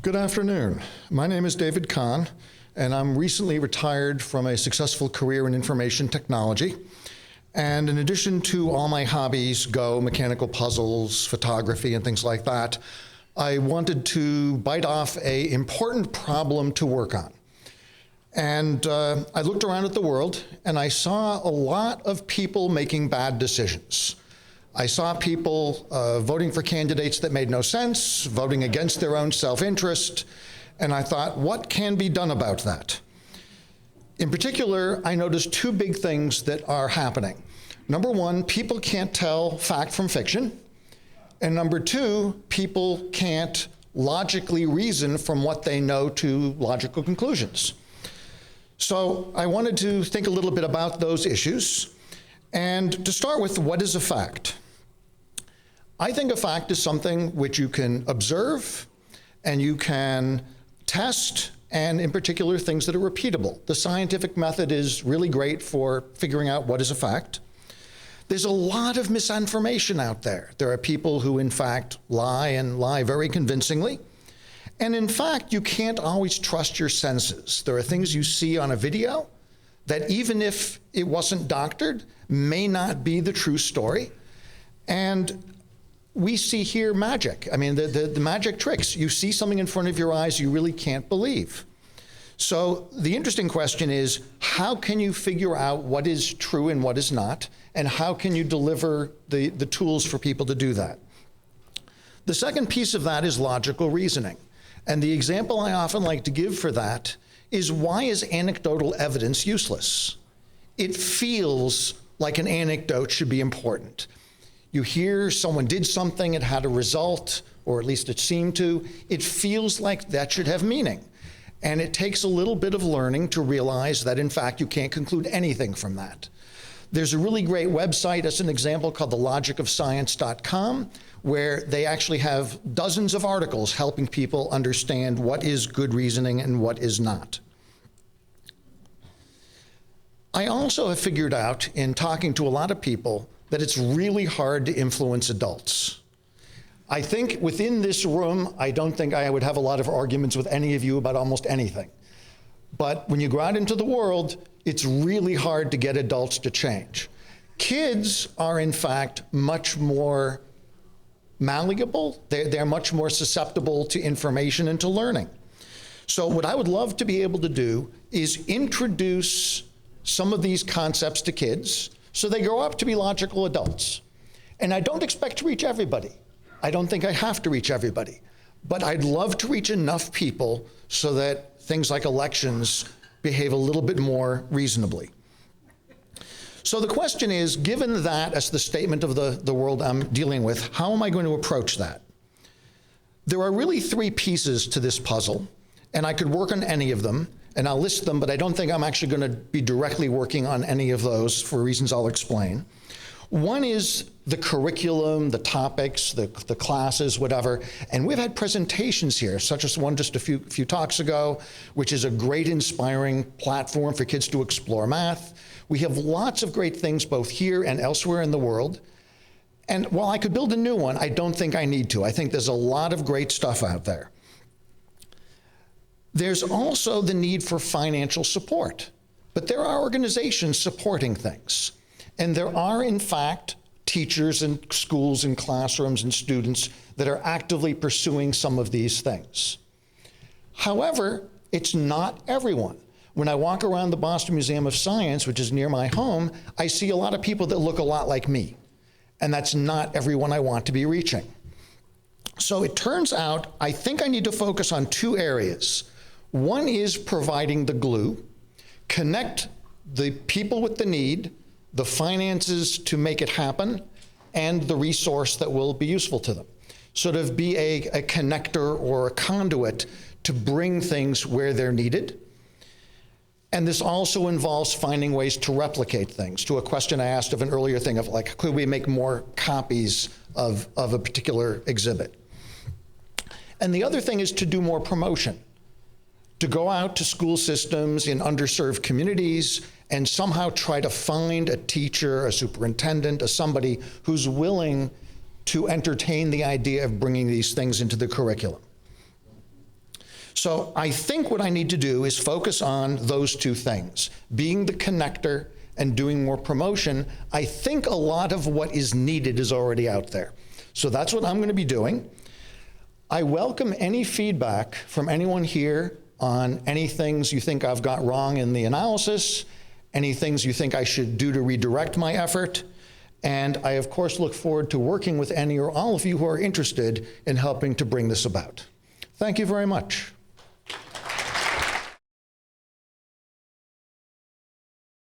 Good afternoon. My name is David Kahn, and I'm recently retired from a successful career in information technology. And in addition to all my hobbies, Go, mechanical puzzles, photography, and things like that, I wanted to bite off an important problem to work on. And I looked around at the world, and I saw a lot of people making bad decisions. I saw people voting for candidates that made no sense, voting against their own self-interest, and I thought, what can be done about that? In particular, I noticed two big things that are happening. Number one, people can't tell fact from fiction. And number two, people can't logically reason from what they know to logical conclusions. So I wanted to think a little bit about those issues. And to start with, what is a fact? I think a fact is something which you can observe and you can test, and in particular, things that are repeatable. The scientific method is really great for figuring out what is a fact. There's a lot of misinformation out there. There are people who, in fact, lie and lie very convincingly. And in fact, you can't always trust your senses. There are things you see on a video that, even if it wasn't doctored, may not be the true story. And we see here magic. I mean, the magic tricks. You see something in front of your eyes you really can't believe. So the interesting question is, how can you figure out what is true and what is not? And how can you deliver the tools for people to do that? The second piece of that is logical reasoning. And the example I often like to give for that is, why is anecdotal evidence useless? It feels like an anecdote should be important. You hear someone did something, it had a result, or at least it seemed to. It feels like that should have meaning. And it takes a little bit of learning to realize that, in fact, you can't conclude anything from that. There's a really great website, as an example, called thelogicofscience.com, where they actually have dozens of articles helping people understand what is good reasoning and what is not. I also have figured out, in talking to a lot of people, that it's really hard to influence adults. I think within this room, I don't think I would have a lot of arguments with any of you about almost anything. But when you go out into the world, it's really hard to get adults to change. Kids are, in fact, much more malleable. They're much more susceptible to information and to learning. So what I would love to be able to do is introduce some of these concepts to kids so they grow up to be logical adults. And I don't expect to reach everybody. I don't think I have to reach everybody. But I'd love to reach enough people so that things like elections behave a little bit more reasonably. So the question is, given that as the statement of the world I'm dealing with, how am I going to approach that? There are really three pieces to this puzzle, and I could work on any of them, and I'll list them, but I don't think I'm actually going to be directly working on any of those for reasons I'll explain. One is the curriculum, the topics, the classes, whatever. And we've had presentations here, such as one just a few talks ago, which is a great, inspiring platform for kids to explore math. We have lots of great things both here and elsewhere in the world. And while I could build a new one, I don't think I need to. I think there's a lot of great stuff out there. There's also the need for financial support. But there are organizations supporting things. And there are, in fact, teachers and schools and classrooms and students that are actively pursuing some of these things. However, it's not everyone. When I walk around the Boston Museum of Science, which is near my home, I see a lot of people that look a lot like me. And that's not everyone I want to be reaching. So it turns out, I think I need to focus on two areas. One is providing the glue, connect the people with the need, the finances to make it happen, and the resource that will be useful to them. Sort of be a connector or a conduit to bring things where they're needed. And this also involves finding ways to replicate things. To a question I asked of an earlier thing of, like, could we make more copies of a particular exhibit? And the other thing is to do more promotion. To go out to school systems in underserved communities and somehow try to find a teacher, a superintendent, somebody who's willing to entertain the idea of bringing these things into the curriculum. So I think what I need to do is focus on those two things, being the connector and doing more promotion. I think a lot of what is needed is already out there. So that's what I'm going to be doing. I welcome any feedback from anyone here on any things you think I've got wrong in the analysis, any things you think I should do to redirect my effort. And I, of course, look forward to working with any or all of you who are interested in helping to bring this about. Thank you very much.